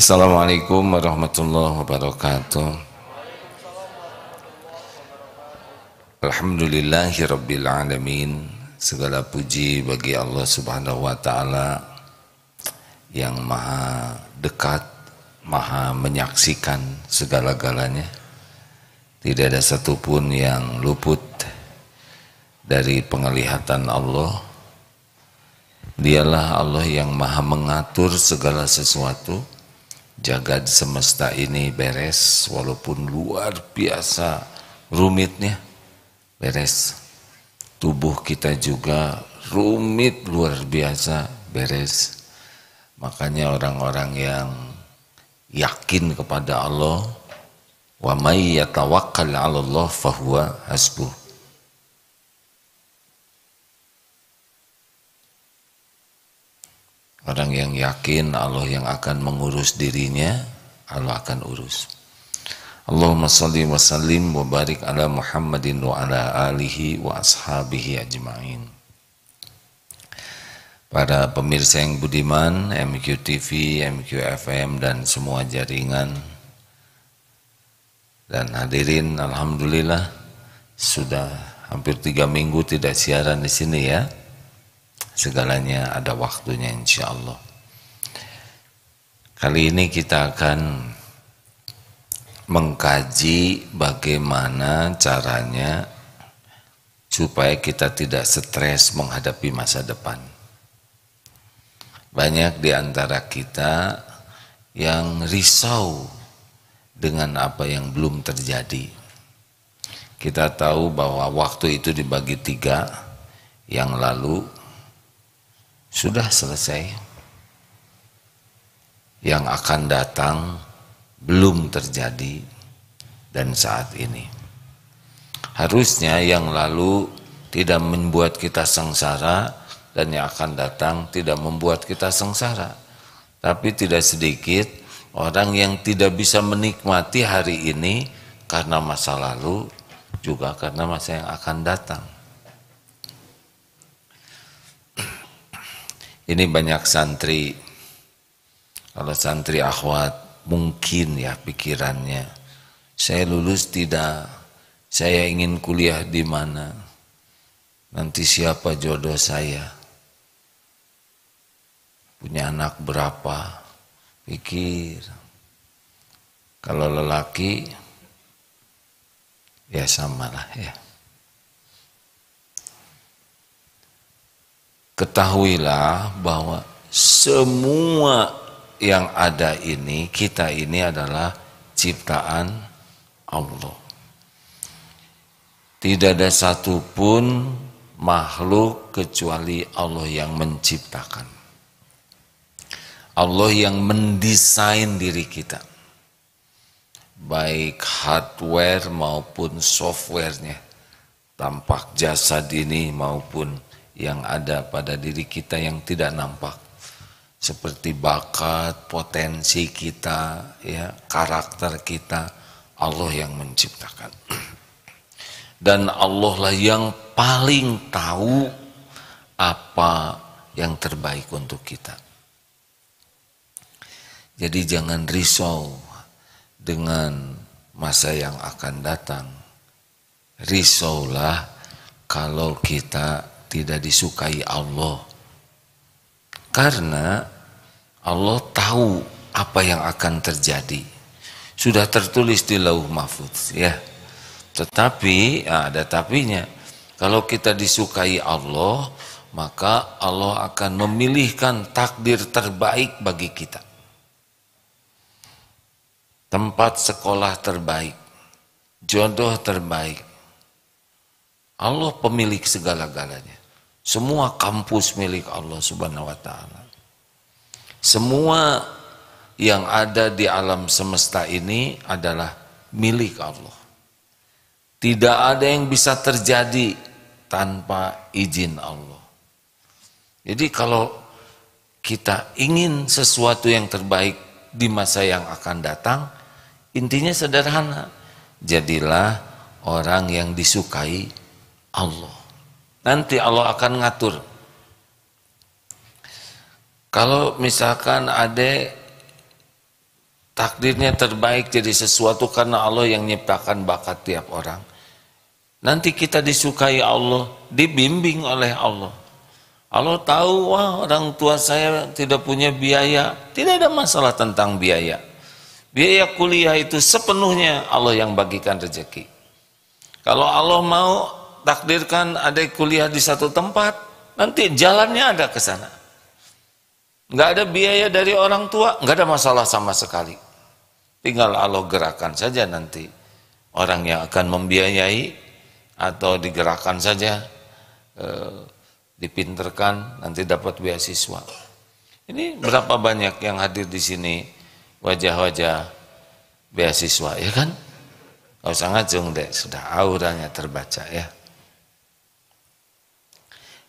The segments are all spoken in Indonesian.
Assalamualaikum warahmatullahi wabarakatuh. Alhamdulillahi rabbil alamin. Segala puji bagi Allah subhanahu wa ta'ala yang maha dekat, maha menyaksikan segala-galanya. Tidak ada satupun yang luput dari penglihatan Allah. Dialah Allah yang maha mengatur segala sesuatu. Jagad semesta ini beres, walaupun luar biasa rumitnya, beres. Tubuh kita juga rumit luar biasa, beres. Makanya orang-orang yang yakin kepada Allah, wa may yatawakkal 'ala Allah fahuwa hasbuh. Orang yang yakin Allah yang akan mengurus dirinya, Allah akan urus. Allahumma salli wa sallim wa barik ala Muhammadin wa ala alihi wa ashabihi ajma'in. Para pemirsa yang budiman, MQ TV, MQ FM dan semua jaringan dan hadirin, alhamdulillah sudah hampir 3 minggu tidak siaran di sini ya. Segalanya ada waktunya insya Allah. Kali ini kita akan mengkaji bagaimana caranya supaya kita tidak stres menghadapi masa depan. Banyak di antara kita yang risau dengan apa yang belum terjadi. Kita tahu bahwa waktu itu dibagi 3, yang lalu sudah selesai, yang akan datang belum terjadi, dan saat ini. Harusnya yang lalu tidak membuat kita sengsara dan yang akan datang tidak membuat kita sengsara. Tapi tidak sedikit orang yang tidak bisa menikmati hari ini karena masa lalu, juga karena masa yang akan datang. Ini banyak santri, kalau santri akhwat mungkin ya pikirannya, saya lulus tidak, saya ingin kuliah di mana, nanti siapa jodoh saya, punya anak berapa, pikir. Kalau lelaki ya samalah ya. Ketahuilah bahwa semua yang ada ini, kita ini adalah ciptaan Allah. Tidak ada satupun makhluk kecuali Allah yang menciptakan. Allah yang mendesain diri kita. Baik hardware maupun softwarenya. Tampak jasad ini maupun yang ada pada diri kita yang tidak nampak, seperti bakat, potensi kita, ya, karakter kita, Allah yang menciptakan. Dan Allah lah yang paling tahu apa yang terbaik untuk kita. Jadi jangan risau dengan masa yang akan datang. Risaulah kalau kita tidak disukai Allah, karena Allah tahu apa yang akan terjadi, sudah tertulis di Lauh Mahfuz ya. Tetapi ada tapinya, kalau kita disukai Allah, maka Allah akan memilihkan takdir terbaik bagi kita, tempat sekolah terbaik, jodoh terbaik. Allah pemilik segala-galanya. Semua kampus milik Allah subhanahu wa ta'ala. Semua yang ada di alam semesta ini adalah milik Allah. Tidak ada yang bisa terjadi tanpa izin Allah. Jadi kalau kita ingin sesuatu yang terbaik di masa yang akan datang, intinya sederhana. Jadilah orang yang disukai Allah. Nanti Allah akan ngatur. Kalau misalkan ada takdirnya terbaik jadi sesuatu karena Allah yang nyiptakan bakat tiap orang. Nanti kita disukai Allah, dibimbing oleh Allah. Allah tahu, wah orang tua saya tidak punya biaya, tidak ada masalah tentang biaya. Biaya kuliah itu sepenuhnya Allah yang bagikan rezeki. Kalau Allah mau takdirkan adik kuliah di satu tempat, nanti jalannya ada ke sana. Nggak ada biaya dari orang tua, nggak ada masalah sama sekali. Tinggal Allah gerakan saja nanti orang yang akan membiayai atau digerakkan saja, dipinterkan, nanti dapat beasiswa. Ini berapa banyak yang hadir di sini wajah-wajah beasiswa, ya kan? Gak usah ngajung deh, sudah auranya terbaca ya.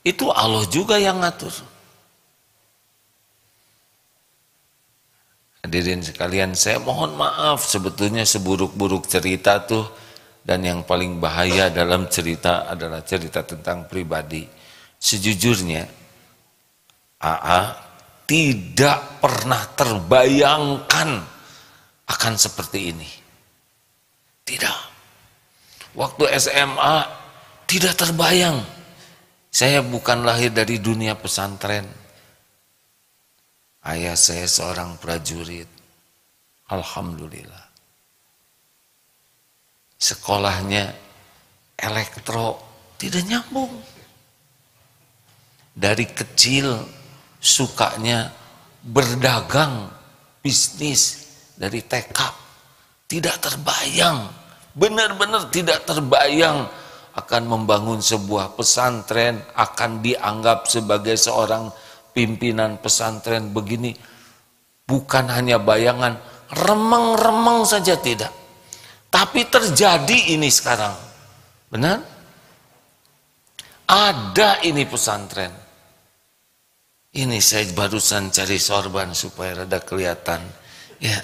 Itu Allah juga yang ngatur. Hadirin sekalian, saya mohon maaf sebetulnya seburuk-buruk cerita tuh, dan yang paling bahaya dalam cerita adalah cerita tentang pribadi. Sejujurnya AA tidak pernah terbayangkan akan seperti ini. Tidak. Waktu SMA tidak terbayang. Saya bukan lahir dari dunia pesantren. Ayah saya seorang prajurit. Alhamdulillah. Sekolahnya elektro, tidak nyambung. Dari kecil sukanya berdagang, bisnis dari TK. Tidak terbayang, benar-benar tidak terbayang akan membangun sebuah pesantren, akan dianggap sebagai seorang pimpinan pesantren begini. Bukan hanya bayangan, remeng-remeng saja tidak. Tapi terjadi ini sekarang. Benar? Ada ini pesantren. Ini saya barusan cari sorban supaya rada kelihatan. Ya.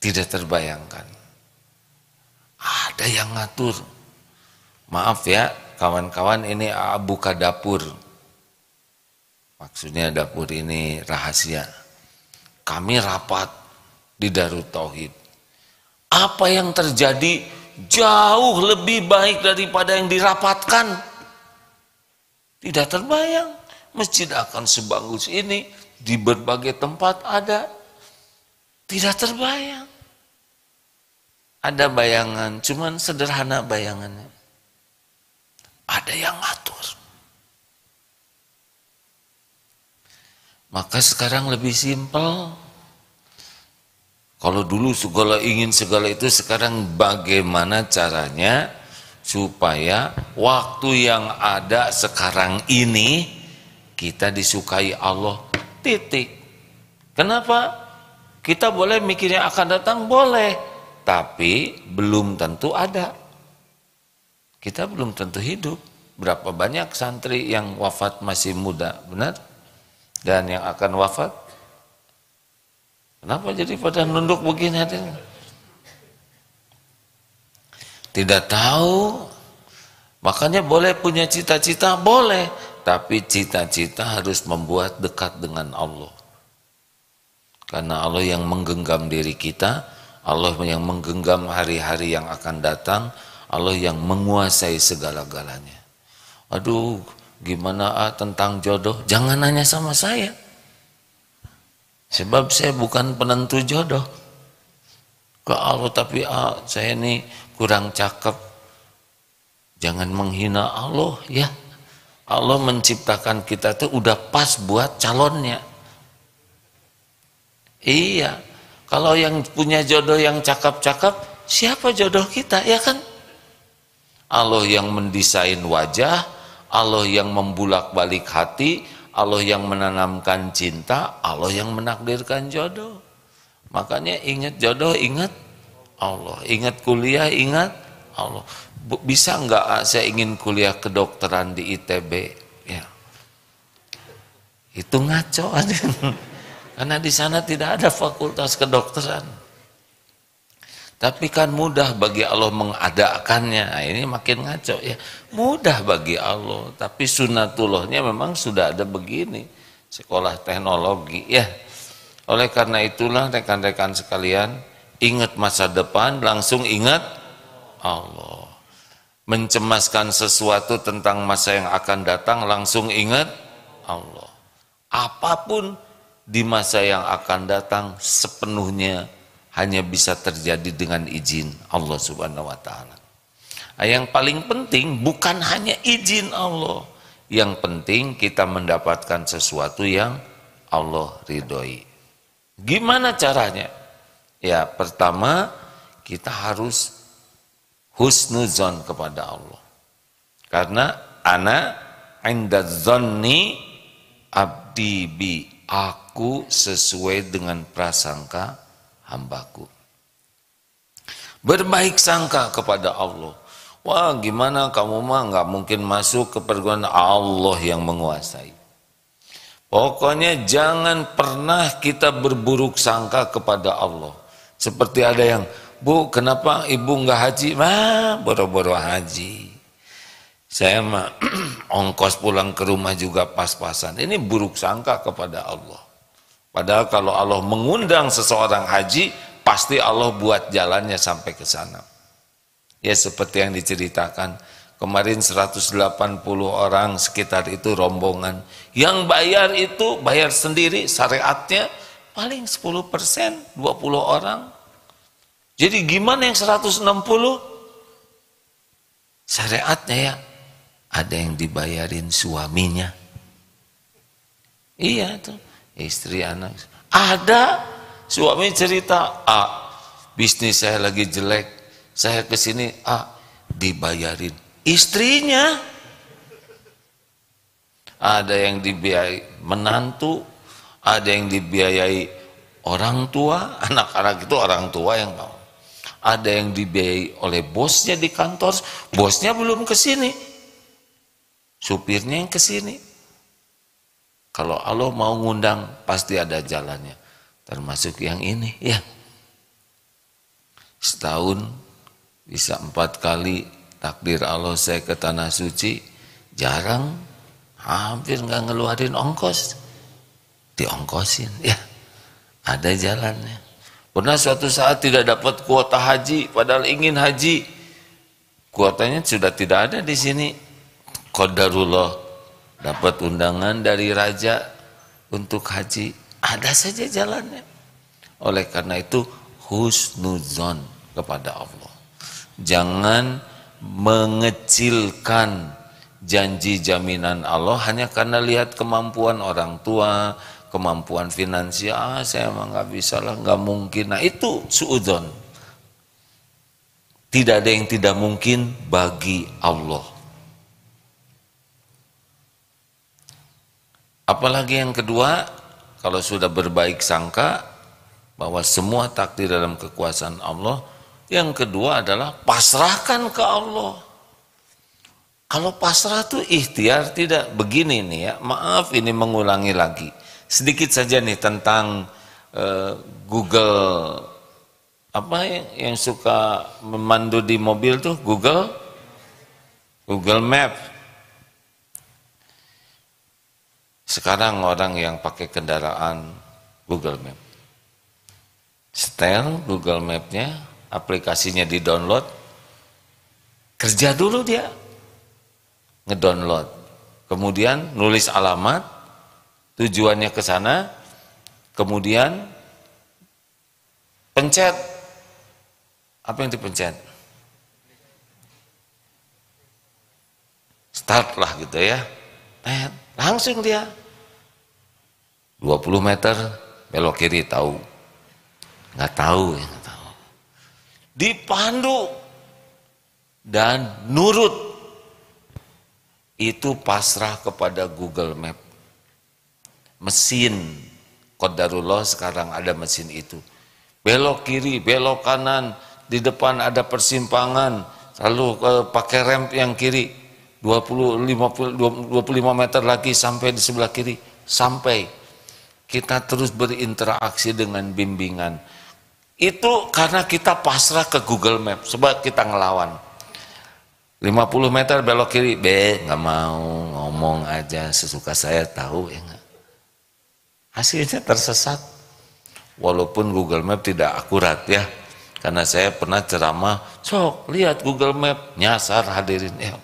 Tidak terbayangkan. Ada yang ngatur. Maaf ya, kawan-kawan, ini buka dapur. Maksudnya dapur ini rahasia. Kami rapat di Darut Tauhid. Apa yang terjadi jauh lebih baik daripada yang dirapatkan. Tidak terbayang. Masjid akan sebagus ini, di berbagai tempat ada. Tidak terbayang. Ada bayangan, cuman sederhana bayangannya. Ada yang ngatur. Maka sekarang lebih simpel. Kalau dulu segala ingin segala itu, sekarang bagaimana caranya supaya waktu yang ada sekarang ini kita disukai Allah, titik. Kenapa? Kita boleh mikirnya akan datang, boleh, tapi belum tentu ada. Kita belum tentu hidup. Berapa banyak santri yang wafat masih muda, benar? Dan yang akan wafat, kenapa jadi pada nunduk begini hatinya? Tidak tahu. Makanya boleh punya cita-cita, boleh. Tapi cita-cita harus membuat dekat dengan Allah. Karena Allah yang menggenggam diri kita, Allah yang menggenggam hari-hari yang akan datang, Allah yang menguasai segala-galanya. Aduh, gimana tentang jodoh? Jangan nanya sama saya. Sebab saya bukan penentu jodoh. Ke Allah, tapi saya ini kurang cakep. Jangan menghina Allah ya. Allah menciptakan kita tuh udah pas buat calonnya. Iya. Kalau yang punya jodoh yang cakep-cakep, siapa jodoh kita, ya kan? Allah yang mendesain wajah, Allah yang membulak-balik hati, Allah yang menanamkan cinta, Allah yang menakdirkan jodoh. Makanya ingat jodoh, ingat Allah. Ingat kuliah, ingat Allah. Bisa nggak saya ingin kuliah kedokteran di ITB? Ya. Itu ngaco aja. Karena di sana tidak ada fakultas kedokteran. Tapi kan mudah bagi Allah mengadakannya. Nah, ini makin ngaco ya. Mudah bagi Allah, tapi sunatullahnya memang sudah ada begini. sekolah teknologi ya. Oleh karena itulah rekan-rekan sekalian, ingat masa depan langsung ingat Allah. Mencemaskan sesuatu tentang masa yang akan datang langsung ingat Allah. Apapun di masa yang akan datang sepenuhnya hanya bisa terjadi dengan izin Allah Subhanahu wa taala. Yang paling penting bukan hanya izin Allah, yang penting kita mendapatkan sesuatu yang Allah ridhoi. Gimana caranya? Ya, pertama kita harus husnuzon kepada Allah. Karena ana inda dzanni abdi bi, aku sesuai dengan prasangka hambaku. Berbaik sangka kepada Allah. Wah, gimana kamu mah nggak mungkin masuk ke perguruan, Allah yang menguasai. Pokoknya jangan pernah kita berburuk sangka kepada Allah. Seperti ada yang, Bu, kenapa ibu nggak haji? Mah, boro-boro haji. Saya mah ongkos pulang ke rumah juga pas-pasan. Ini buruk sangka kepada Allah. Padahal kalau Allah mengundang seseorang haji, pasti Allah buat jalannya sampai ke sana. Ya seperti yang diceritakan, kemarin 180 orang sekitar itu rombongan. Yang bayar itu bayar sendiri, syariatnya paling 10%, 20 orang. Jadi gimana yang 160? Syariatnya ya, ada yang dibayarin suaminya. Iya tuh, istri anak. Ada suami cerita, bisnis saya lagi jelek, saya kesini, dibayarin istrinya. Ada yang dibiayai menantu, ada yang dibiayai orang tua, anak-anak itu orang tua yang mau. Ada yang dibiayai oleh bosnya di kantor, bosnya belum ke sini, supirnya yang ke sini. Kalau Allah mau ngundang pasti ada jalannya, termasuk yang ini ya. Setahun bisa 4 kali takdir Allah saya ke tanah suci, jarang, hampir nggak ngeluarin ongkos, diongkosin ya, ada jalannya. Pernah suatu saat tidak dapat kuota haji, padahal ingin haji, kuotanya sudah tidak ada di sini. Qadarullah dapat undangan dari raja untuk haji, ada saja jalannya. Oleh karena itu husnuzon kepada Allah. Jangan mengecilkan janji jaminan Allah hanya karena lihat kemampuan orang tua, kemampuan finansial. Saya mah nggak bisa lah, nggak mungkin. Nah itu suudzon. Tidak ada yang tidak mungkin bagi Allah. Apalagi yang kedua, kalau sudah berbaik sangka bahwa semua takdir dalam kekuasaan Allah, yang kedua adalah pasrahkan ke Allah. Kalau pasrah tuh ikhtiar, tidak begini nih ya. Maaf ini mengulangi lagi. Sedikit saja nih tentang Google, apa yang suka memandu di mobil tuh, Google Map. Sekarang orang yang pakai kendaraan Google Map, setel Google Map-nya, aplikasinya di-download, kerja dulu dia, ngedownload, kemudian nulis alamat, tujuannya ke sana, kemudian pencet, apa yang dipencet? Start lah gitu ya, langsung dia 20 meter belok kiri, tahu? Nggak tahu ya, nggak tahu. Dipandu dan nurut. Itu pasrah kepada Google Map. Mesin qadarullah sekarang ada mesin itu. Belok kiri, belok kanan, di depan ada persimpangan, lalu pakai rem yang kiri 25 meter lagi sampai di sebelah kiri, sampai. Kita terus berinteraksi dengan bimbingan. Itu karena kita pasrah ke Google Map. Sebab kita ngelawan. 50 meter belok kiri, nggak mau, ngomong aja sesuka saya, tahu ya nggak. hasilnya tersesat. Walaupun Google Map tidak akurat ya, karena saya pernah ceramah, sok lihat Google Map, nyasar hadirin ya,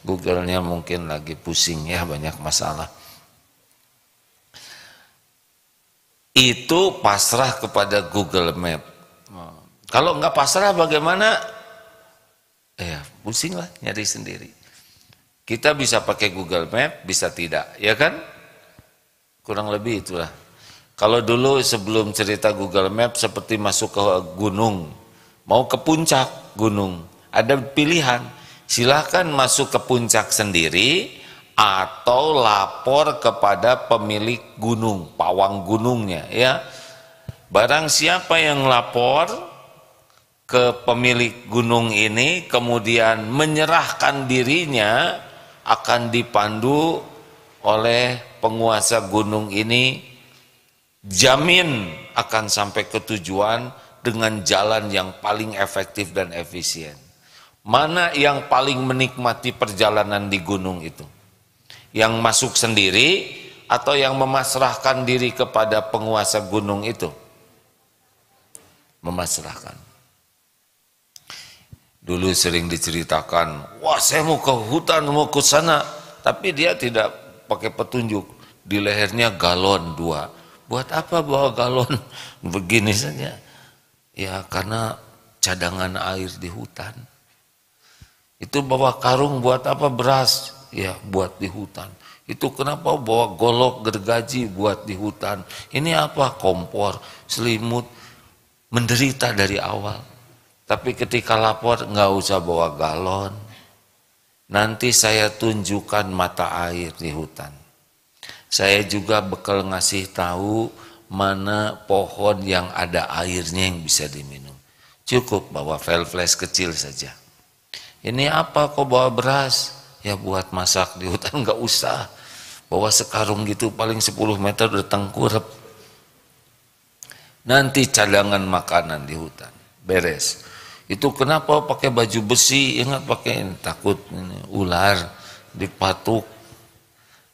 Google-nya mungkin lagi pusing ya, banyak masalah. Itu pasrah kepada Google Map. Kalau nggak pasrah bagaimana? Ya pusing lah, nyari sendiri. Kita bisa pakai Google Map, bisa tidak, ya kan? Kurang lebih itulah. Kalau dulu sebelum cerita Google Map seperti masuk ke gunung, mau ke puncak gunung, ada pilihan, silahkan masuk ke puncak sendiri atau lapor kepada pemilik gunung, pawang gunungnya ya. Barang siapa yang lapor ke pemilik gunung ini kemudian menyerahkan dirinya, akan dipandu oleh penguasa gunung ini, jamin akan sampai ke tujuan dengan jalan yang paling efektif dan efisien. Mana yang paling menikmati perjalanan di gunung itu? Yang masuk sendiri atau yang memasrahkan diri kepada penguasa gunung itu? Memasrahkan. Dulu sering diceritakan, wah saya mau ke hutan, mau ke sana, tapi dia tidak pakai petunjuk, di lehernya galon 2. Buat apa bawa galon begini saja? Ya karena cadangan air di hutan. Itu bawa karung buat apa, beras? Ya buat di hutan. Itu kenapa bawa golok gergaji buat di hutan? Ini apa? Kompor, selimut. Menderita dari awal. Tapi ketika lapor nggak usah bawa galon. Nanti saya tunjukkan mata air di hutan. Saya juga bakal ngasih tahu mana pohon yang ada airnya yang bisa diminum. Cukup bawa file flash kecil saja. Ini apa kok bawa beras? Ya buat masak di hutan, nggak usah. Bawa sekarung gitu paling 10 meter udah tengkurap. Nanti cadangan makanan di hutan. Beres. Itu kenapa pakai baju besi? Ingat pakai, takut ini, ular dipatuk.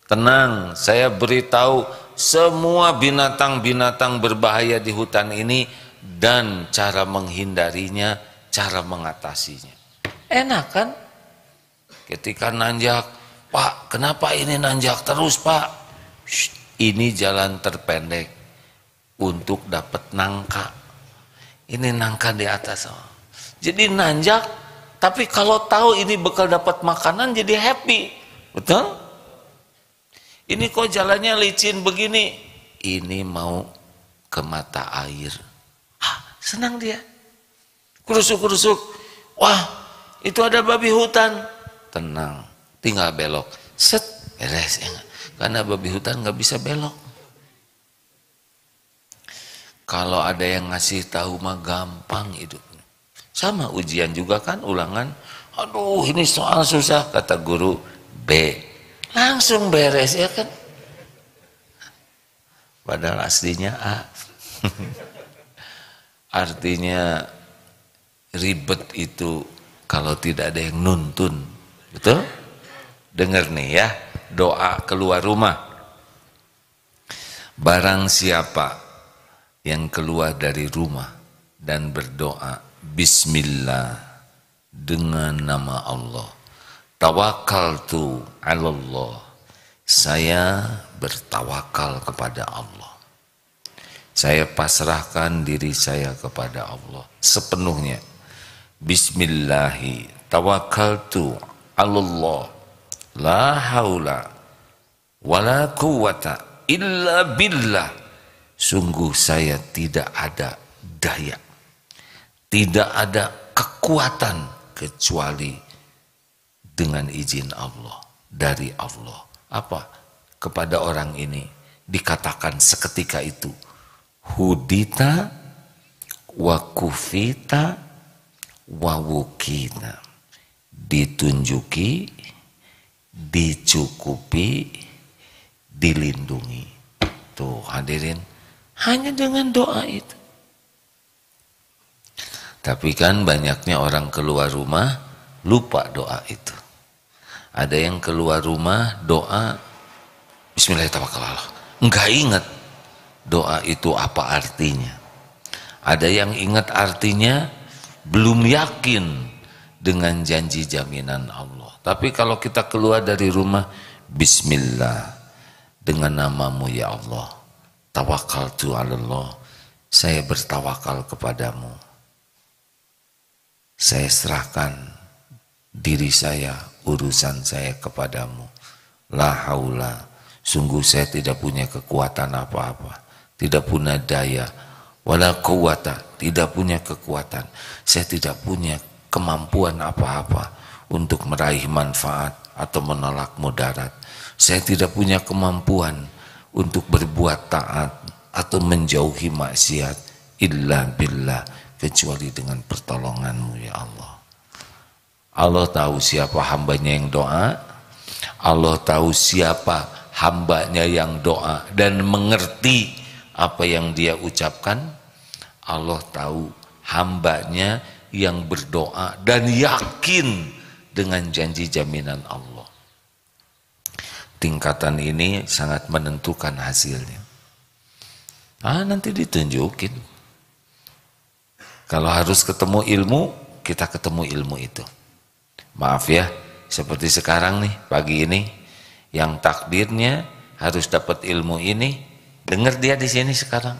Tenang, saya beritahu semua binatang-binatang berbahaya di hutan ini dan cara menghindarinya, cara mengatasinya. Enak kan? Ketika nanjak, Pak, kenapa ini nanjak terus, Pak? Shh, ini jalan terpendek untuk dapat nangka. Ini nangka di atas. Jadi nanjak, tapi kalau tahu ini bakal dapat makanan jadi happy. Betul? Ini kok jalannya licin begini, ini mau ke mata air. Senang dia. Kurusuk-kurusuk, wah itu ada babi hutan. Tenang, tinggal belok. Set, beres ya. Karena babi hutan nggak bisa belok. Kalau ada yang ngasih tahu mah gampang hidupnya. Sama ujian juga kan, ulangan. Aduh ini soal susah, kata guru B. Langsung beres ya kan. Padahal aslinya A. Artinya ribet itu kalau tidak ada yang nuntun. Betul? Dengar nih ya, doa keluar rumah. Barang siapa yang keluar dari rumah dan berdoa Bismillah dengan nama Allah, tawakkaltu 'ala Allah, saya bertawakal kepada Allah, saya pasrahkan diri saya kepada Allah sepenuhnya. Bismillahi tawakkaltu 'ala Allah, la haula wala quwwata illa billah. Sungguh saya tidak ada daya, tidak ada kekuatan kecuali dengan izin Allah, dari Allah. Apa? Kepada orang ini dikatakan seketika itu, hudita wa kufita wa wukina, ditunjuki, dicukupi, dilindungi. Tuh hadirin, hanya dengan doa itu. Tapi kan banyaknya orang keluar rumah lupa doa itu. Ada yang keluar rumah doa Bismillahirrahmanirrahim, enggak ingat. doa itu apa artinya. Ada yang ingat artinya, belum yakin dengan janji jaminan Allah. Tapi kalau kita keluar dari rumah, bismillah, dengan namamu ya Allah, tawakkaltu 'alallah, saya bertawakal kepadamu, saya serahkan diri saya, urusan saya kepadamu. La haula, sungguh saya tidak punya kekuatan apa-apa, tidak punya daya, wala quwata, tidak punya kekuatan, saya tidak punya kemampuan apa-apa untuk meraih manfaat atau menolak mudarat. Saya tidak punya kemampuan untuk berbuat taat atau menjauhi maksiat illa billah, kecuali dengan pertolonganmu ya Allah. Allah tahu siapa hambanya yang doa, Allah tahu siapa hambanya yang doa dan mengerti apa yang dia ucapkan. Allah tahu hambanya yang berdoa dan yakin dengan janji jaminan Allah. Tingkatan ini sangat menentukan hasilnya. Nanti ditunjukin. Kalau harus ketemu ilmu, kita ketemu ilmu itu. Maaf ya, seperti sekarang nih, pagi ini, yang takdirnya harus dapat ilmu ini, dengar dia di sini sekarang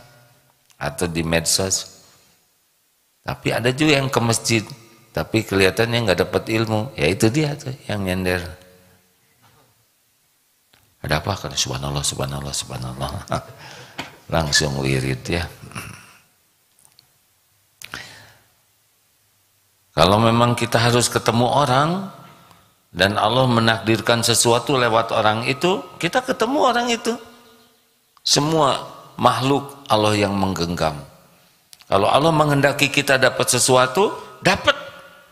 atau di medsos. Tapi ada juga yang ke masjid, tapi kelihatannya nggak dapat ilmu. Ya itu dia tuh yang nyender. Ada apa? Kan subhanallah, subhanallah, subhanallah. Langsung wirid ya. Kalau memang kita harus ketemu orang dan Allah menakdirkan sesuatu lewat orang itu, kita ketemu orang itu. Semua makhluk Allah yang menggenggam. Kalau Allah menghendaki kita dapat sesuatu, dapat,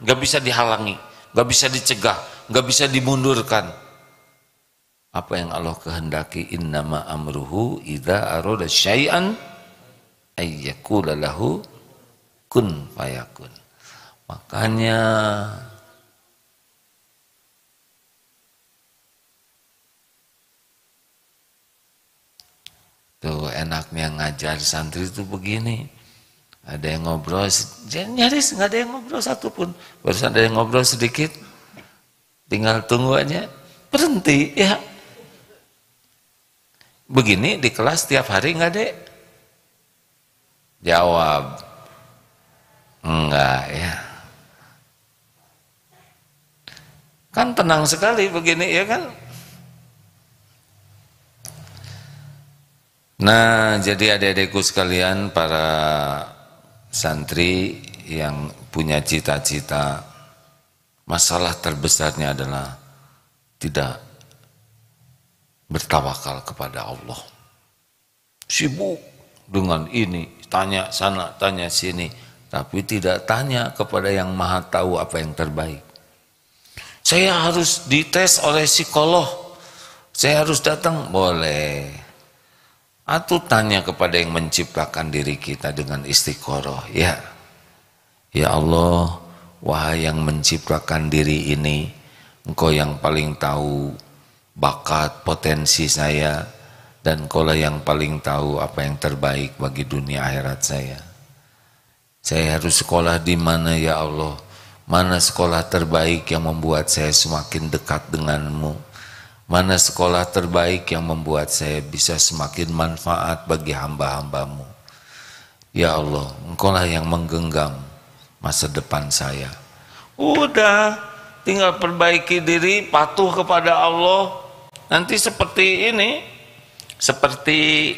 nggak bisa dihalangi, nggak bisa dicegah, nggak bisa dimundurkan. Apa yang Allah kehendaki, innama amruhu idza arada syai'an ayyakula lahu kun fayakun. Makanya tuh enaknya ngajar santri itu begini. Ada yang ngobrol, nyaris nggak ada yang ngobrol satupun. Barusan ada yang ngobrol sedikit, tinggal tunggu aja, berhenti ya. Begini di kelas tiap hari nggak dek? Jawab, enggak ya. Kan tenang sekali begini ya kan? Nah, jadi adik-adikku sekalian, para santri yang punya cita-cita, masalah terbesarnya adalah tidak bertawakal kepada Allah. Sibuk dengan ini, tanya sana, tanya sini, tapi tidak tanya kepada yang maha tahu apa yang terbaik. Saya harus dites oleh psikolog, saya harus datang, boleh. Atau tanya kepada yang menciptakan diri kita dengan istiqoroh, ya. Ya Allah, wahai yang menciptakan diri ini, Engkau yang paling tahu bakat, potensi saya, dan Engkaulah yang paling tahu apa yang terbaik bagi dunia akhirat saya. Saya harus sekolah di mana ya Allah? Mana sekolah terbaik yang membuat saya semakin dekat denganmu? Mana sekolah terbaik yang membuat saya bisa semakin manfaat bagi hamba-hambamu? Ya Allah, Engkaulah yang menggenggam masa depan saya. Udah, tinggal perbaiki diri, patuh kepada Allah. Nanti seperti ini, seperti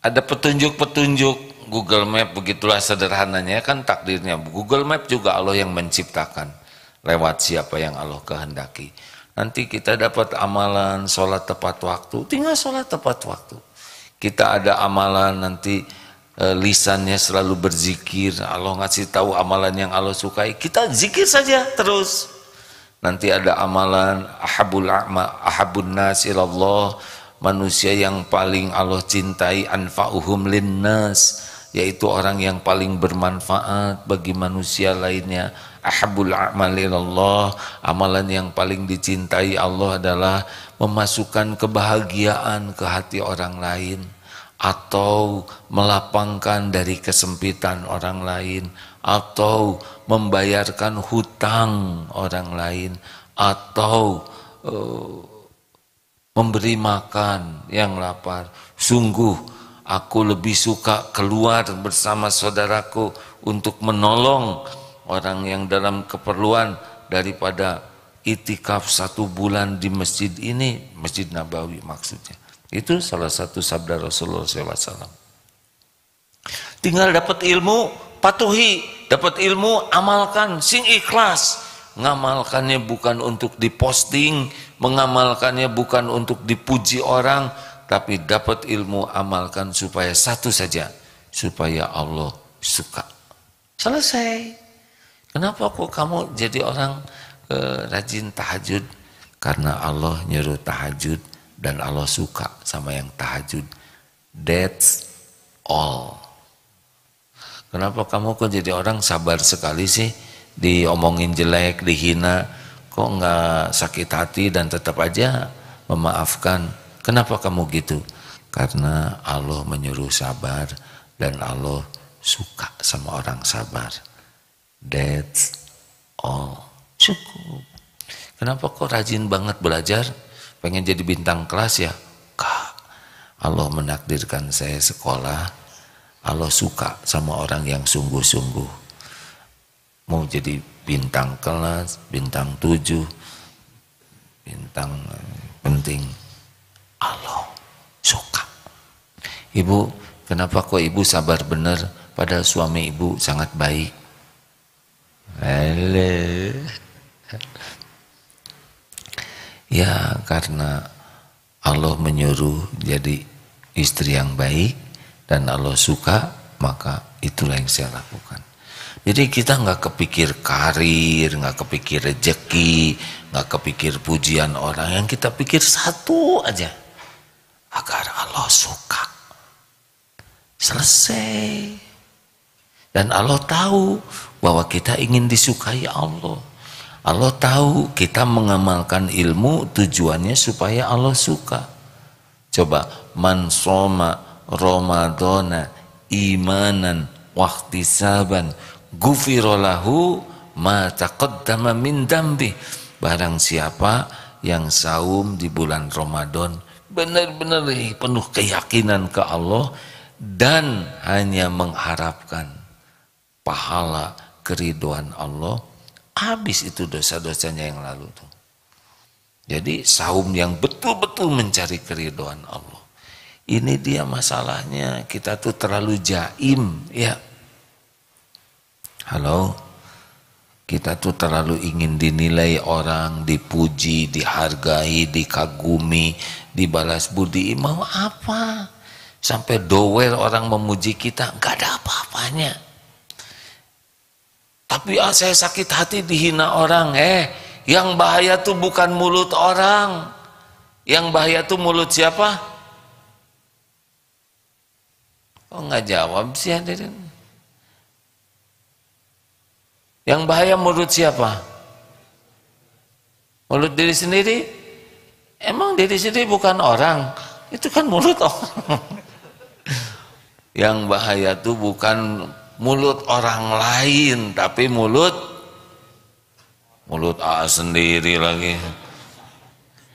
ada petunjuk-petunjuk Google Map, begitulah sederhananya kan takdirnya. Google Map juga Allah yang menciptakan lewat siapa yang Allah kehendaki. Nanti kita dapat amalan sholat tepat waktu, tinggal sholat tepat waktu. Kita ada amalan nanti lisannya selalu berzikir, Allah ngasih tahu amalan yang Allah sukai, kita zikir saja terus. Nanti ada amalan ahabun nas ilallah, manusia yang paling Allah cintai, anfa'uhum linnas, yaitu orang yang paling bermanfaat bagi manusia lainnya. ahabbul a'mali ilallah, amalan yang paling dicintai Allah adalah memasukkan kebahagiaan ke hati orang lain, atau melapangkan dari kesempitan orang lain, atau membayarkan hutang orang lain, atau memberi makan yang lapar. Sungguh aku lebih suka keluar bersama saudaraku untuk menolong orang yang dalam keperluan daripada itikaf 1 bulan di masjid ini, Masjid Nabawi maksudnya. Itu salah satu sabda Rasulullah SAW. Tinggal dapat ilmu, patuhi, dapat ilmu, amalkan, sing ikhlas. Ngamalkannya bukan untuk diposting, mengamalkannya bukan untuk dipuji orang, tapi dapat ilmu, amalkan supaya satu saja, supaya Allah suka. Selesai. Kenapa kok kamu jadi orang rajin tahajud? Karena Allah nyuruh tahajud dan Allah suka sama yang tahajud. That's all. Kenapa kamu kok jadi orang sabar sekali sih? Diomongin jelek, dihina, kok nggak sakit hati dan tetap aja memaafkan? Kenapa kamu gitu? Karena Allah menyuruh sabar dan Allah suka sama orang sabar. That's all. Cukup. Kenapa kok rajin banget belajar? Pengen jadi bintang kelas ya? Kak, Allah menakdirkan saya sekolah. Allah suka sama orang yang sungguh-sungguh. Mau jadi bintang kelas, bintang 7, bintang penting, Allah suka. Ibu, kenapa kok ibu sabar bener padahal suami ibu sangat baik? Ya karena Allah menyuruh jadi istri yang baik dan Allah suka, maka itulah yang saya lakukan. Jadi kita nggak kepikir karir, nggak kepikir rezeki, nggak kepikir pujian orang. Yang kita pikir satu aja, agar Allah suka. Selesai. Dan Allah tahu bahwa kita ingin disukai Allah. Allah tahu kita mengamalkan ilmu tujuannya supaya Allah suka. Coba, man soma Ramadana imanan wahtisaban gufirolahu ma taqaddama min dambi. Barang siapa yang saum di bulan Ramadan benar-benar penuh keyakinan ke Allah dan hanya mengharapkan pahala keriduan Allah, habis itu dosa-dosanya yang lalu tuh. Jadi saum yang betul-betul mencari keriduan Allah. Ini dia masalahnya, kita tuh terlalu jaim ya. Halo, kita tuh terlalu ingin dinilai orang, dipuji, dihargai, dikagumi, dibalas budi. Mau apa? Sampai dower orang memuji kita, nggak ada apa-apanya. Tapi saya sakit hati dihina orang. Yang bahaya tuh bukan mulut orang. Yang bahaya tuh mulut siapa? Kok nggak jawab sih hadirin? Yang bahaya mulut siapa? Mulut diri sendiri? Emang diri sendiri bukan orang? Itu kan mulut orang. Yang bahaya tuh bukan mulut orang lain, tapi mulut sendiri lagi.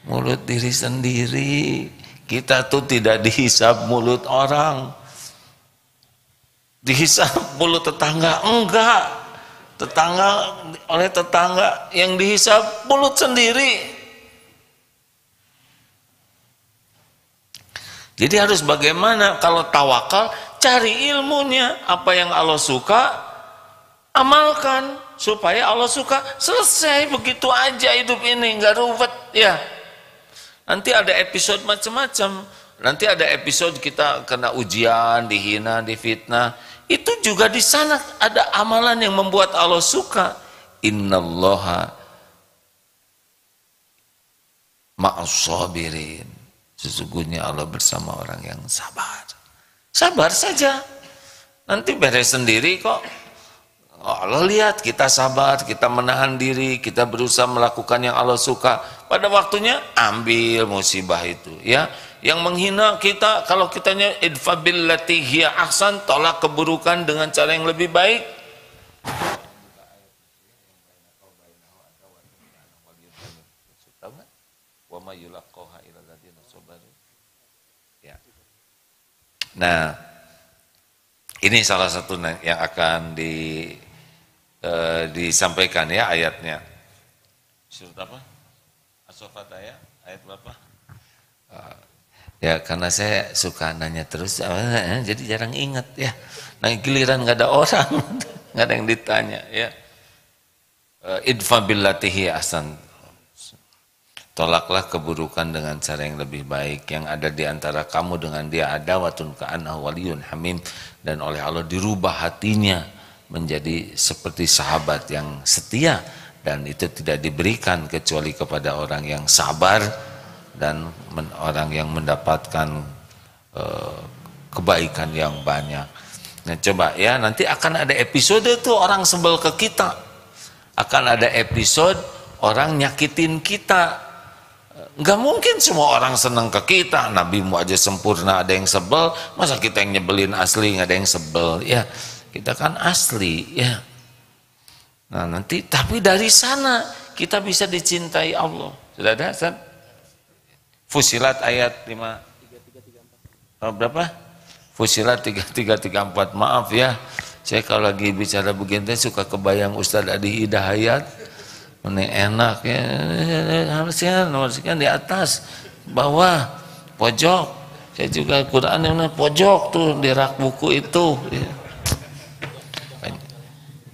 Mulut diri sendiri. Kita tuh tidak dihisab mulut orang. Dihisab mulut tetangga, enggak. Oleh tetangga yang dihisab mulut sendiri. Jadi harus bagaimana? Kalau tawakal, cari ilmunya. Apa yang Allah suka, amalkan supaya Allah suka. Selesai, begitu aja hidup ini, nggak ruwet ya. Nanti ada episode macam-macam. Nanti ada episode kita kena ujian, dihina, difitnah. Itu juga di sana ada amalan yang membuat Allah suka. Innallaha ma'as-sabirin. Sesungguhnya Allah bersama orang yang sabar. Sabar saja. Nanti beres sendiri kok. Allah lihat kita sabar, kita menahan diri, kita berusaha melakukan yang Allah suka. Pada waktunya ambil musibah itu, ya. Yang menghina kita, kalau kitanya idfa billati hiya ahsan, tolak keburukan dengan cara yang lebih baik. Nah, ini salah satu yang akan disampaikan ya ayatnya. Surat apa? As-Saffat ayat berapa? Ya karena saya suka nanya terus, jadi jarang ingat ya. Nah giliran nggak ada orang, nggak ada yang ditanya ya. Idfa billati hiya ahsan. Tolaklah keburukan dengan cara yang lebih baik. Yang ada di antara kamu dengan dia adawatun ka'annahu waliyun hamim, dan oleh Allah dirubah hatinya menjadi seperti sahabat yang setia, dan itu tidak diberikan kecuali kepada orang yang sabar dan orang yang mendapatkan kebaikan yang banyak. Nah coba ya, nanti akan ada episode tuh orang sebel ke kita, akan ada episode orang nyakitin kita. Nggak mungkin semua orang senang ke kita. Nabimu aja sempurna, ada yang sebel, masa kita yang nyebelin asli nggak ada yang sebel ya. Kita kan asli ya. Nah nanti tapi dari sana kita bisa dicintai Allah. Sudah ada Ustaz? Fusilat ayat 5 berapa? Fusilat 3334. Maaf ya, saya kalau lagi bicara begini suka kebayang Ustaz Adi Hidayat. Ini enak ya, harusnya nomorkan di atas, bawah, pojok. Saya juga Quran yang pojok tuh di rak buku itu.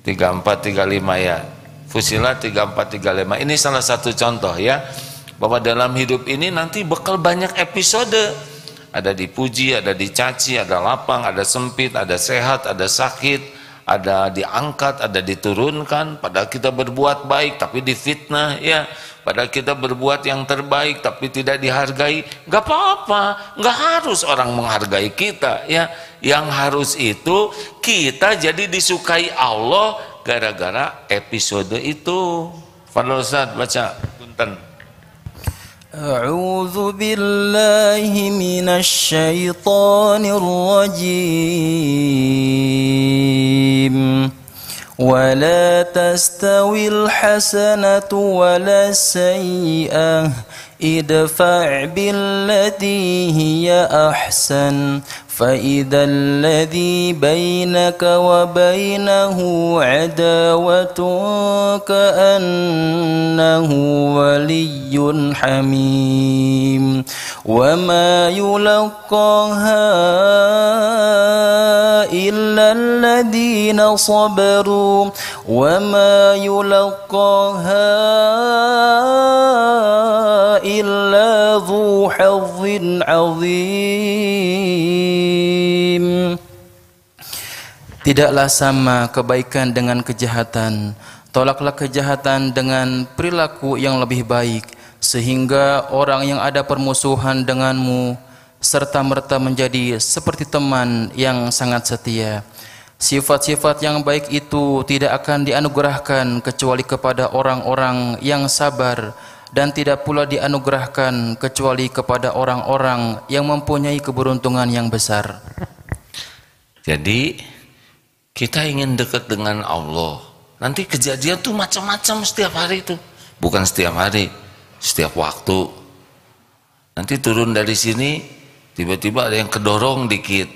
3435 ya. Fusilat 3435. Ini salah satu contoh ya, bahwa dalam hidup ini nanti bakal banyak episode. Ada dipuji, ada dicaci, ada lapang, ada sempit, ada sehat, ada sakit, ada diangkat, ada diturunkan. Padahal kita berbuat baik tapi difitnah ya. Padahal kita berbuat yang terbaik tapi tidak dihargai. Gak apa-apa, gak harus orang menghargai kita ya. Yang harus itu kita jadi disukai Allah gara-gara episode itu. Fadl Ustaz baca. Punten. أعوذ بالله من الشيطان الرجيم ولا تستوي الحسنة ولا السيئة ادفع بالتي هي أحسن فإذا الذي بينك وبينه عداوة كأنه ولي حميم وما يلقاها إلا الذين صبروا وما يلقاها إلا ذو حظ عظيم. Tidaklah sama kebaikan dengan kejahatan. Tolaklah kejahatan dengan perilaku yang lebih baik, sehingga orang yang ada permusuhan denganmu serta-merta menjadi seperti teman yang sangat setia. Sifat-sifat yang baik itu tidak akan dianugerahkan kecuali kepada orang-orang yang sabar, dan tidak pula dianugerahkan kecuali kepada orang-orang yang mempunyai keberuntungan yang besar. Jadi kita ingin dekat dengan Allah. Nanti kejadian tuh macam-macam setiap hari itu. Bukan setiap hari, setiap waktu. Nanti turun dari sini, tiba-tiba ada yang kedorong dikit.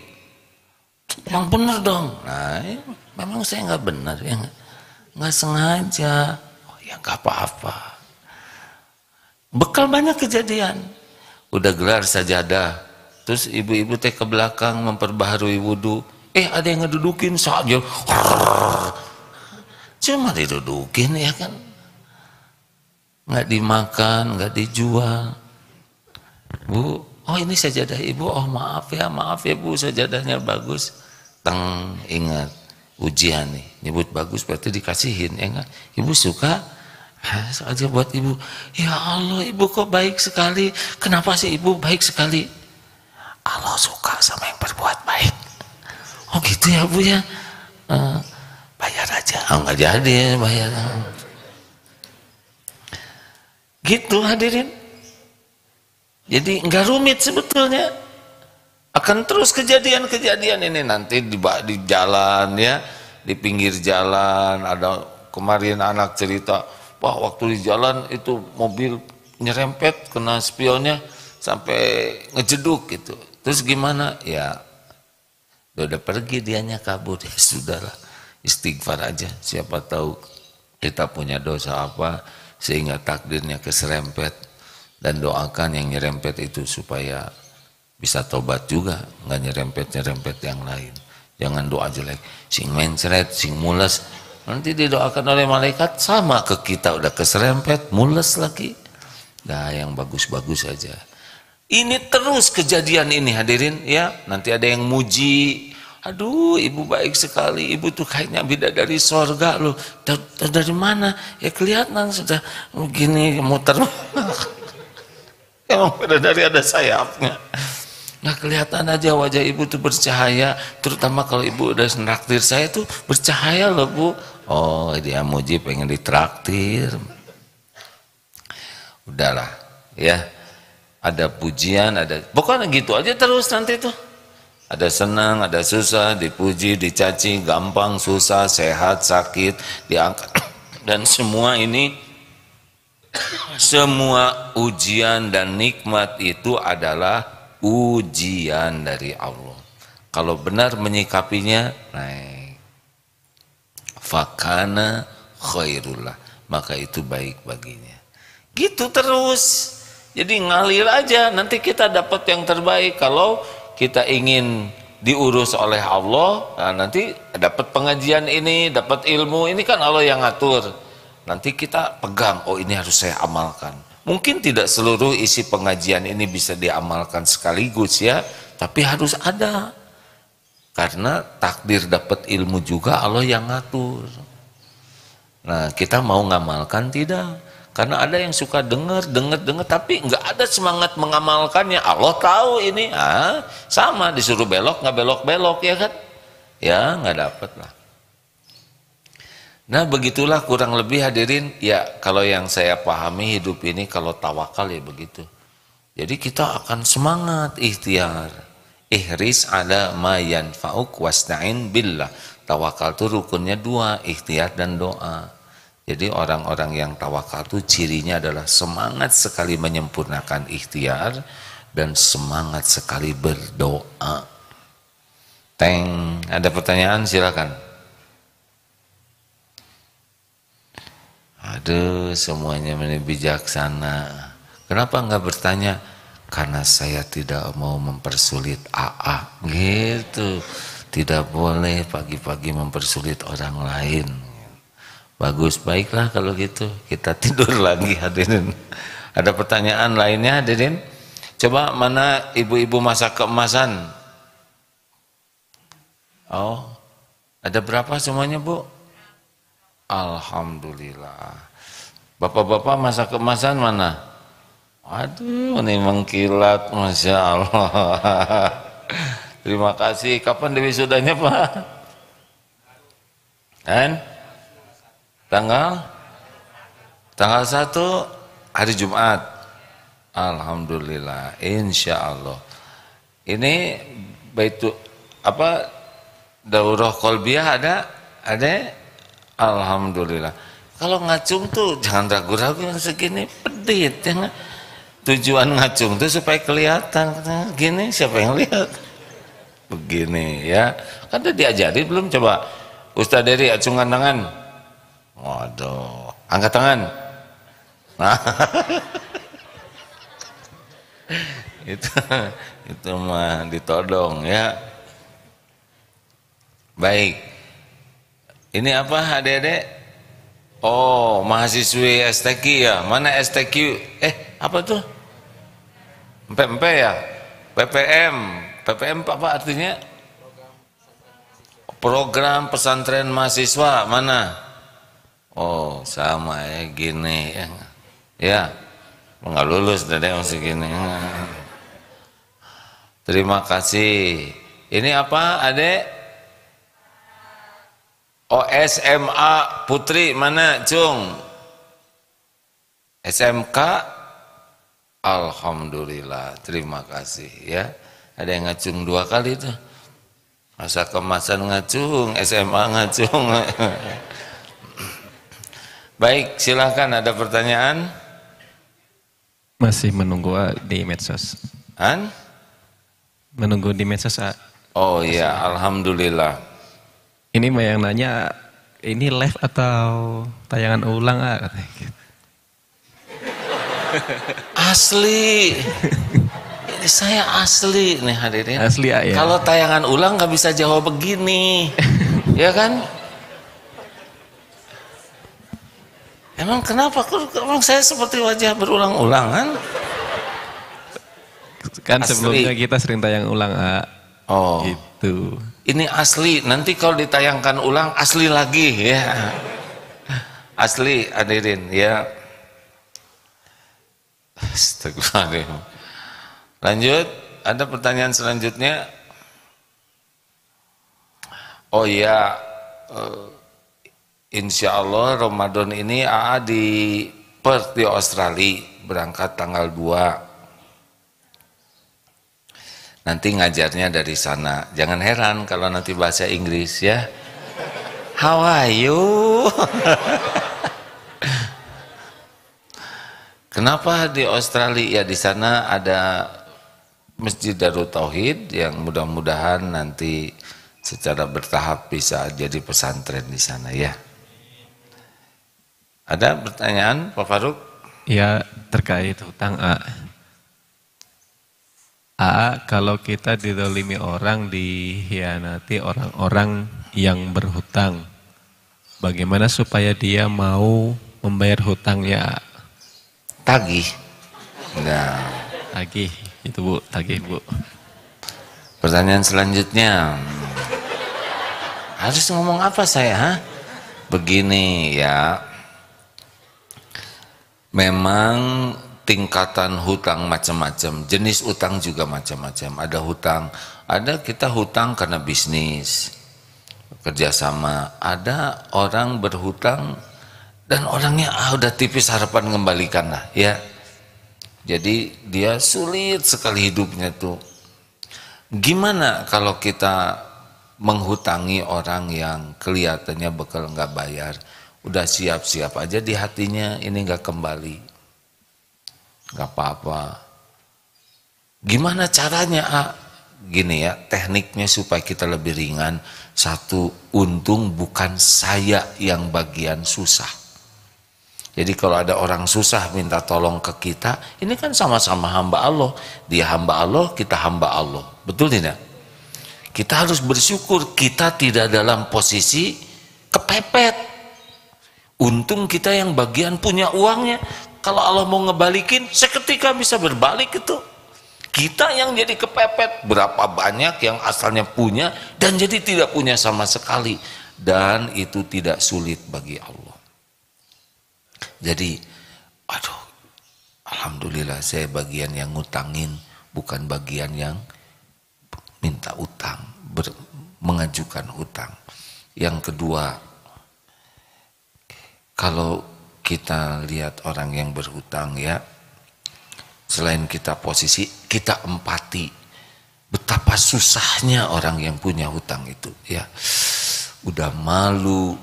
Yang benar dong. Nah, memang saya nggak benar ya, nggak sengaja. Oh ya nggak apa-apa. Bekal banyak kejadian. Udah gelar sajadah, terus ibu-ibu teh ke belakang memperbaharui wudu. Ada yang ngedudukin saja. Cuma didudukin ya kan. Nggak dimakan, nggak dijual. Bu, oh ini sajadah ibu. Oh maaf ya bu, sajadahnya bagus. Teng, ingat ujian nih. Nyebut bagus berarti dikasihin ya kan. Ibu suka? Aja buat ibu. Ya Allah, ibu kok baik sekali. Kenapa sih ibu baik sekali? Allah suka sama yang berbuat baik. Oh gitu ya bu ya. Bayar aja. nggak jadi bayar. Gitu hadirin. Jadi nggak rumit sebetulnya. Akan terus kejadian-kejadian ini nanti di jalan ya, di pinggir jalan. Ada kemarin anak cerita, wah waktu di jalan itu mobil nyerempet kena spionnya sampai ngejeduk gitu. Terus gimana? Ya udah pergi, dianya kabur. Ya sudahlah, istighfar aja. Siapa tahu kita punya dosa apa sehingga takdirnya keserempet, dan doakan yang nyerempet itu supaya bisa tobat juga, nggak nyerempet yang lain. Jangan doa jelek, sing mencret, sing mules, nanti didoakan oleh malaikat sama ke kita, udah keserempet, mules lagi. Nah yang bagus-bagus saja. Ini terus kejadian ini hadirin ya. Nanti ada yang muji, aduh ibu baik sekali, ibu tuh kayaknya bidadari sorga loh. Dari mana? Ya kelihatan sudah begini muter. Emang bidadari ada sayapnya. Nah kelihatan aja wajah ibu tuh bercahaya, terutama kalau ibu udah nraktir saya tuh bercahaya loh bu. Oh dia muji pengen ditraktir. Udahlah ya, ada pujian, ada pokoknya gitu aja terus nanti tuh. Ada senang, ada susah, dipuji, dicaci, gampang, susah, sehat, sakit, diangkat. Dan semua ini, semua ujian dan nikmat itu adalah ujian dari Allah. Kalau benar menyikapinya, naik. Fakana khairullah, maka itu baik baginya. Gitu terus. Jadi ngalir aja, nanti kita dapat yang terbaik. Kalau kita ingin diurus oleh Allah, nah nanti dapat pengajian ini, dapat ilmu ini kan Allah yang ngatur. Nanti kita pegang, oh ini harus saya amalkan. Mungkin tidak seluruh isi pengajian ini bisa diamalkan sekaligus ya, tapi harus ada. Karena takdir dapat ilmu juga Allah yang ngatur. Nah kita mau ngamalkan tidak? Karena ada yang suka dengar tapi nggak ada semangat mengamalkannya. Allah tahu ini, sama disuruh belok nggak belok ya kan? Ya nggak dapat lah. Nah begitulah kurang lebih hadirin ya, kalau yang saya pahami hidup ini kalau tawakal ya begitu. Jadi kita akan semangat ikhtiar. Ihris ala ma yanfa'uk wasta'in billah. Tawakal itu rukunnya dua, ikhtiar dan doa. Jadi orang-orang yang tawakal itu cirinya adalah semangat sekali menyempurnakan ikhtiar dan semangat sekali berdoa. Ada pertanyaan silakan. Aduh semuanya bijaksana. Kenapa enggak bertanya? Karena saya tidak mau mempersulit AA gitu. Tidak boleh pagi-pagi mempersulit orang lain. Bagus, baiklah kalau gitu. Kita tidur lagi hadirin. Ada pertanyaan lainnya hadirin? Coba mana ibu-ibu masak keemasan? Oh, ada berapa semuanya bu? Alhamdulillah. Bapak-bapak masak keemasan mana? Aduh, ini mengkilat, Masya Allah. Terima kasih. Kapan wisudanya Pak? Kan? Tanggal 1 hari Jumat. Alhamdulillah, insya Allah. Ini baitu apa daurah kolbiah ada? Alhamdulillah. Kalau ngacung tuh jangan ragu-ragu yang segini pedit. Jangan. Tujuan ngacung tuh supaya kelihatan. Gini siapa yang lihat? Begini ya. Kan udah diajari belum coba? Ustaz Dery acungan tangan. Waduh, angkat tangan. Nah, itu mah ditodong ya. Baik. Ini apa adik-adik? Oh, mahasiswi STQ ya. Mana STQ? Apa tuh? ya? PPM. PPM apa artinya? Program pesantren mahasiswa. Mana? Oh sama ya gini ya nggak lulus dari masih gini. Terima kasih. Ini apa adek? Oh, SMA Putri mana, Cung? SMK? Alhamdulillah, terima kasih ya. Ada yang ngacung 2 kali tuh. Masa kemasan ngacung, SMA ngacung. Baik, silakan, ada pertanyaan? Masih menunggu di medsos. Menunggu di medsos. Oh iya, alhamdulillah. Ini mah yang nanya, ini live atau tayangan ulang? Asli. Ini saya asli nih hadirin. Asli ya. Kalau tayangan ulang nggak bisa jawab begini. Ya kan? Emang kenapa? Emang saya seperti wajah berulang-ulang kan? Kan Asli. sebelumnya kita sering tayang ulang, Oh. gitu. Ini asli, nanti kalau ditayangkan ulang asli lagi ya. Asli hadirin ya. Astagfirullahaladzim. Lanjut, ada pertanyaan selanjutnya. Oh iya, insya Allah Ramadan ini AA di Perth di Australia, berangkat tanggal 2. Nanti ngajarnya dari sana. Jangan heran kalau nanti bahasa Inggris ya. How are you? Kenapa di Australia? Ya di sana ada Masjid Darut Tauhid yang mudah-mudahan nanti secara bertahap bisa jadi pesantren di sana ya. Ada pertanyaan Pak Faruk? Ya, terkait hutang, kalau kita didolimi orang, dikhianati orang-orang yang berhutang, bagaimana supaya dia mau membayar hutangnya? Tagih. Nah, Tagih, itu Bu, tagih Bu. pertanyaan selanjutnya. Harus ngomong apa saya? Ha? Begini ya. Memang tingkatan hutang macam-macam, jenis utang juga macam-macam. Ada hutang, ada kita hutang karena bisnis, kerjasama. Ada orang berhutang dan orangnya udah tipis harapan mengembalikan lah ya. Jadi dia sulit sekali hidupnya tuh. Gimana kalau kita menghutangi orang yang kelihatannya bakal nggak bayar, udah siap-siap aja di hatinya ini nggak kembali. Gak apa-apa. Gimana caranya? Gini ya, tekniknya supaya kita lebih ringan. Satu, untung bukan saya yang bagian susah. Jadi kalau ada orang susah minta tolong ke kita, ini kan sama-sama hamba Allah. Dia hamba Allah, kita hamba Allah. Betul tidak? Kita harus bersyukur kita tidak dalam posisi kepepet. Untung kita yang bagian punya uangnya. Kalau Allah mau ngebalikin, seketika bisa berbalik itu. Kita yang jadi kepepet, berapa banyak yang asalnya punya dan jadi tidak punya sama sekali. Dan itu tidak sulit bagi Allah. Jadi, aduh, alhamdulillah saya bagian yang ngutangin, bukan bagian yang minta utang, mengajukan hutang. Yang kedua, kalau kita lihat orang yang berhutang ya, selain kita posisi, kita empati betapa susahnya orang yang punya hutang itu ya. Udah malu,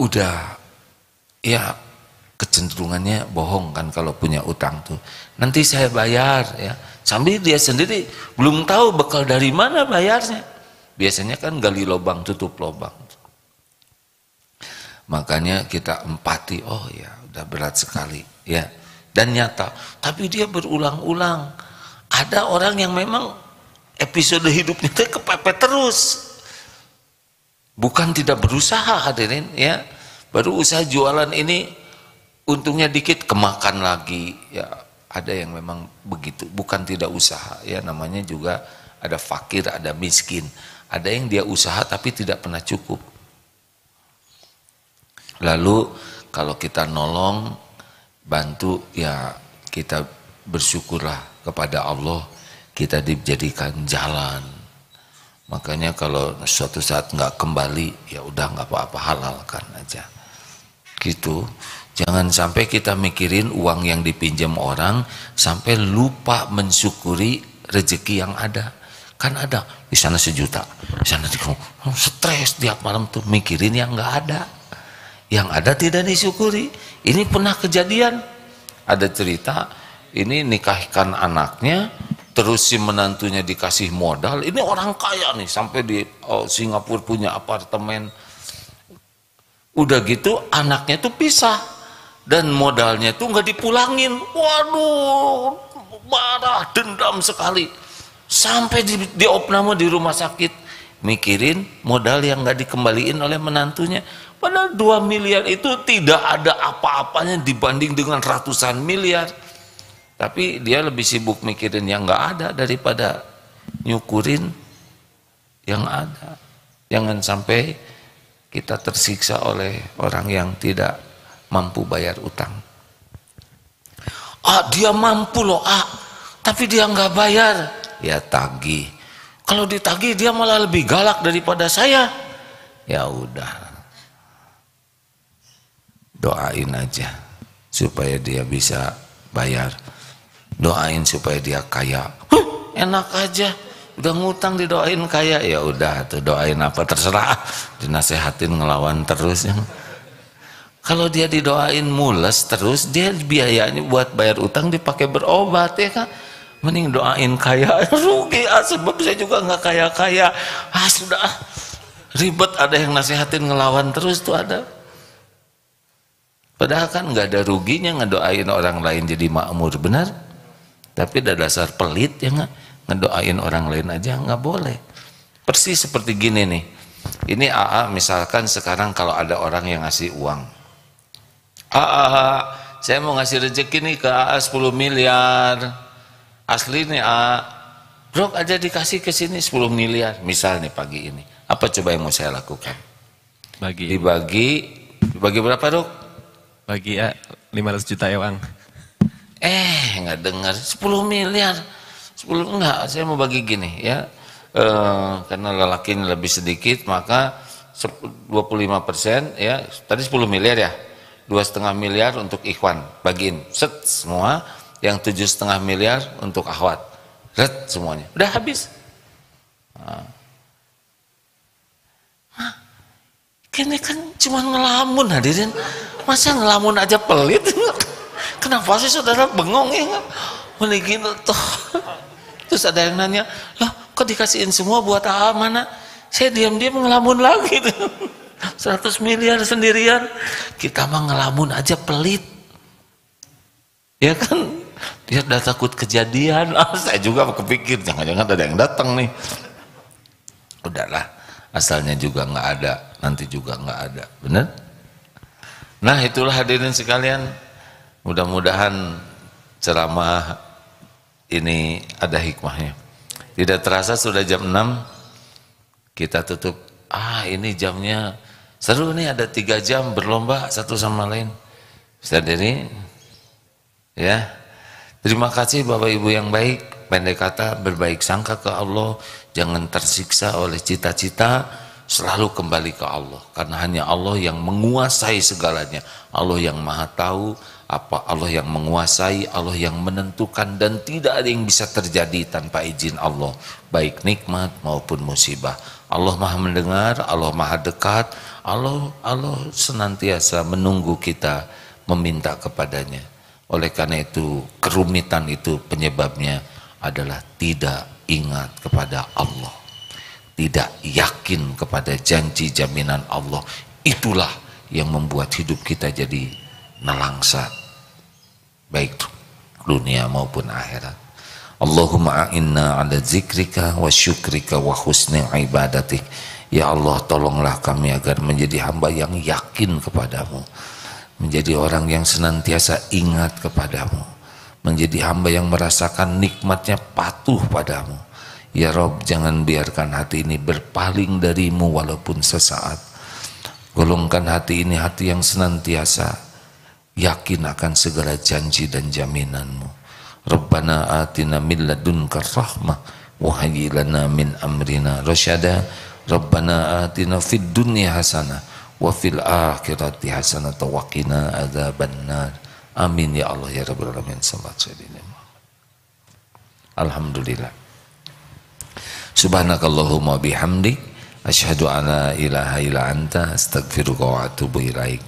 udah ya kecenderungannya bohong kan kalau punya utang tuh. Nanti saya bayar ya, sambil dia sendiri belum tahu bekal dari mana bayarnya. Biasanya kan gali lubang tutup lubang. Makanya kita empati, oh ya udah berat sekali ya, dan nyata. Tapi dia berulang-ulang. Ada orang yang memang episode hidupnya itu kepepet terus, bukan tidak berusaha hadirin ya. Baru usaha jualan ini untungnya dikit kemakan lagi ya. Ada yang memang begitu, bukan tidak usaha ya, namanya juga ada fakir, ada miskin. Ada yang dia usaha tapi tidak pernah cukup. Lalu kalau kita nolong, bantu ya, kita bersyukurlah kepada Allah, kita dijadikan jalan, Makanya kalau suatu saat nggak kembali, ya udah nggak apa-apa, halalkan aja. Gitu. Jangan sampai kita mikirin uang yang dipinjam orang sampai lupa mensyukuri rezeki yang ada. Kan ada di sana 1 juta, di sana stres tiap malam tuh mikirin yang nggak ada. Yang ada tidak disyukuri. Ini pernah kejadian. Ada cerita, ini nikahkan anaknya, terus si menantunya dikasih modal. Ini orang kaya nih, sampai di Singapura punya apartemen. Udah gitu anaknya tuh pisah dan modalnya tuh nggak dipulangin. Waduh, marah, dendam sekali. Sampai di opname di rumah sakit, mikirin modal yang nggak dikembaliin oleh menantunya. Padahal 2 miliar itu tidak ada apa-apanya dibanding dengan ratusan miliar. Tapi dia lebih sibuk mikirin yang nggak ada daripada nyukurin yang ada. Jangan sampai kita tersiksa oleh orang yang tidak mampu bayar utang. Dia mampu loh, tapi dia nggak bayar. Ya tagih. Kalau ditagih dia malah lebih galak daripada saya. Ya udah, doain aja supaya dia bisa bayar. Doain supaya dia kaya. Enak aja, udah ngutang didoain kaya. Ya udah tuh, doain apa terserah, dinasehatin ngelawan terus. Kalau dia didoain mules terus, dia biayanya buat bayar utang dipakai berobat, ya kan. Mending doain kaya, rugi sebab saya juga nggak kaya-kaya. Sudah ribet, ada yang nasehatin ngelawan terus tuh ada. Padahal kan nggak ada ruginya ngedoain orang lain jadi makmur, benar? Tapi ada dasar pelit ya nggak, ngedoain orang lain aja nggak boleh. Persis seperti gini nih, ini AA misalkan sekarang kalau ada orang yang ngasih uang, saya mau ngasih rezeki nih ke AA 10 miliar, asli nih AA, bro aja dikasih ke sini 10 miliar, misal nih pagi ini, apa coba yang mau saya lakukan? Dibagi berapa dok? Bagi 500 juta ya bang. Nggak dengar 10 miliar 10 enggak, saya mau bagi gini ya, karena lelakinya lebih sedikit maka 25% ya, tadi 10 miliar ya, 2,5 miliar untuk ikhwan, bagiin set semua, yang 7,5 miliar untuk akhwat, red semuanya udah habis. Kini kan cuma ngelamun hadirin, masa ngelamun aja pelit. Kenapa sih saudara bengong ya? Mending tuh. Terus ada yang nanya, loh kok dikasihin semua buat AA mana? Saya diam-diam ngelamun lagi. 100 miliar sendirian. Kita mah ngelamun aja pelit. Ya kan? Dia udah takut kejadian. Saya juga kepikir, jangan-jangan ada yang datang nih. Udahlah, asalnya juga nggak ada, nanti juga nggak ada. Bener? Nah itulah hadirin sekalian. Mudah-mudahan ceramah ini ada hikmahnya. Tidak terasa sudah jam 6, kita tutup. Ini jamnya seru nih, ada 3 jam berlomba satu sama lain. Sadari ya. Terima kasih Bapak Ibu yang baik. Pendek kata, berbaik sangka ke Allah, jangan tersiksa oleh cita-cita, selalu kembali ke Allah, karena hanya Allah yang menguasai segalanya. Allah yang maha tahu, Allah yang menguasai, Allah yang menentukan, dan tidak ada yang bisa terjadi tanpa izin Allah, baik nikmat maupun musibah. Allah maha mendengar, Allah maha dekat, Allah senantiasa menunggu kita meminta kepadanya. Oleh karena itu, kerumitan itu penyebabnya adalah tidak ingat kepada Allah, tidak yakin kepada janji jaminan Allah. Itulah yang membuat hidup kita jadi nelangsa, baik dunia maupun akhirat. Allahumma a'inna ala zikrika wa syukrika wa husni ibadatik. Ya Allah, tolonglah kami agar menjadi hamba yang yakin kepadamu, menjadi orang yang senantiasa ingat kepadamu, menjadi hamba yang merasakan nikmatnya patuh padamu. Ya Rob, jangan biarkan hati ini berpaling darimu walaupun sesaat. Golongkan hati ini hati yang senantiasa yakin akan segala janji dan jaminanmu. Rabbana atina min ladunka rahmah wa hayyi lana min amrina rasyada. Rabbana atina fid dunya hasanah wa fil akhirati hasanah wa qina adzabannar. Amin ya Allah ya rabbal alamin. Alhamdulillah. Subhanakallahumma bihamdik asyhadu an la ilaha illa anta astaghfiruka wa atubu ilaik.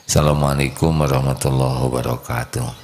Assalamualaikum warahmatullahi wabarakatuh.